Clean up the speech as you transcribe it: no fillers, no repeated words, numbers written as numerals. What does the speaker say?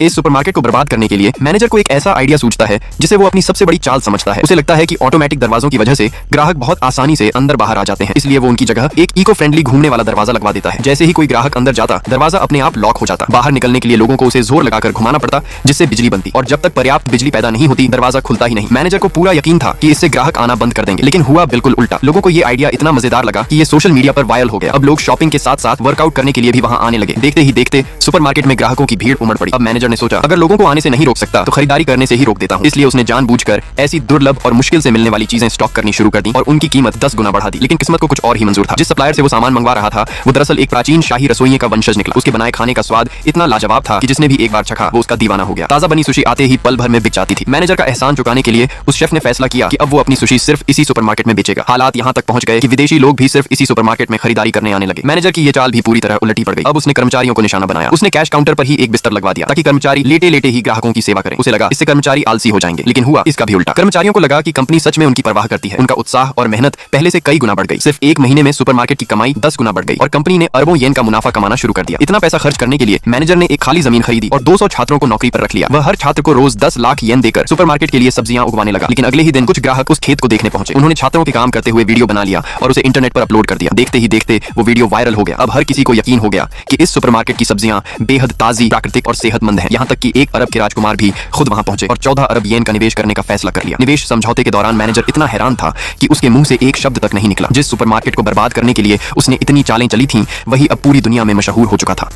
इस सुपरमार्केट को बर्बाद करने के लिए मैनेजर को एक ऐसा आइडिया सूझता है जिसे वो अपनी सबसे बड़ी चाल समझता है। उसे लगता है कि ऑटोमेटिक दरवाजों की वजह से ग्राहक बहुत आसानी से अंदर बाहर आ जाते हैं, इसलिए वो उनकी जगह एक इको फ्रेंडली घूमने वाला दरवाजा लगवा देता है। जैसे ही कोई ग्राहक अंदर जाता, दरवाजा अपने आप लॉक हो जाता। बाहर निकलने के लिए लोगों को उसे जोर लगाकर घुमाना पड़ता, जिससे बिजली बनती, और जब तक पर्याप्त बिजली पैदा नहीं होती दरवाजा खुलता ही नहीं। मैनेजर को पूरा यकीन था कि इससे ग्राहक आना बंद कर देंगे, लेकिन हुआ बिल्कुल उल्टा। लोगों को ये आइडिया इतना मजेदार लगा कि ये सोशल मीडिया पर वायरल हो गया। अब लोग शॉपिंग के साथ साथ वर्कआउट करने के लिए भी वहां आने लगे। देखते ही देखते सुपरमार्केट में ग्राहकों की भीड़ उमड़ पड़ी। अब मैनेजर ने सोचा, अगर लोगों को आने से नहीं रोक सकता तो खरीदारी करने से ही रोक देता हूं। इसलिए उसने जानबूझकर ऐसी दुर्लभ और मुश्किल से मिलने वाली चीजें स्टॉक करनी शुरू कर दी और उनकी कीमत 10 गुना बढ़ा दी। लेकिन किस्मत को कुछ और ही मंजूर था। जिस सप्लायर से वो सामान मंगवा रहा था वो दरअसल एक प्राचीन शाही रसोइये का वंशज निकला। उसके बनाए खाने का स्वाद इतना लाजवाब था कि जिसने भी एक बार चखा वो उसका दीवाना हो गया। ताजा बनी सुशी आते ही पल भर में बिक जाती थी। मैनेजर का एहसान चुकाने के लिए उस शेफ ने फैसला किया कि अब वो अपनी सुशी सिर्फ इसी सुपरमार्केट में बेचेगा। हालात यहाँ तक पहुंच गए कि विदेशी लोग भी सिर्फ इसी सुपरमार्केट में खरीदारी करने आने लगे। मैनेजर की ये चाल भी पूरी तरह उलटी पड़ गई। अब उसने कर्मचारियों को निशाना बनाया। उसने कैश काउंटर पर ही एक बिस्तर लगवा दिया ताकि कर्मचारी लेटे लेटे ही ग्राहकों की सेवा करें। उसे लगा इससे कर्मचारी आलसी हो जाएंगे, लेकिन हुआ इसका भी उल्टा। कर्मचारियों को लगा कि कंपनी सच में उनकी परवाह करती है। उनका उत्साह और मेहनत पहले से कई गुना बढ़ गई। सिर्फ एक महीने में सुपरमार्केट की कमाई 10 गुना बढ़ गई और कंपनी ने अरबों येन का मुनाफा कमाना शुरू कर दिया। इतना पैसा खर्च करने के लिए मैनेजर ने एक खाली जमीन खरीदी और 200 छात्रों को नौकरी पर रख लिया। वह हर छात्र को रोज 10 लाख येन देकर सुपरमार्केट के लिए सब्जियां उगवाने लगा। लेकिन अगले ही दिन कुछ ग्राहक उस खेत को देखने पहुंचे। उन्होंने छात्रों के काम करते हुए वीडियो बना लिया और उसे इंटरनेट पर अपलोड कर दिया। देखते ही देखते वो वीडियो वायरल हो गया। अब हर किसी को यकीन हो गया कि इस सुपरमार्केट की सब्जियां बेहद ताजी, प्राकृतिक और सेहतमंद हैं। यहाँ तक कि 1 अरब के राजकुमार भी खुद वहां पहुंचे और 14 अरब येन का निवेश करने का फैसला कर लिया। निवेश समझौते के दौरान मैनेजर इतना हैरान था कि उसके मुंह से एक शब्द तक नहीं निकला। जिस सुपरमार्केट को बर्बाद करने के लिए उसने इतनी चालें चली थीं, वही अब पूरी दुनिया में मशहूर हो चुका था।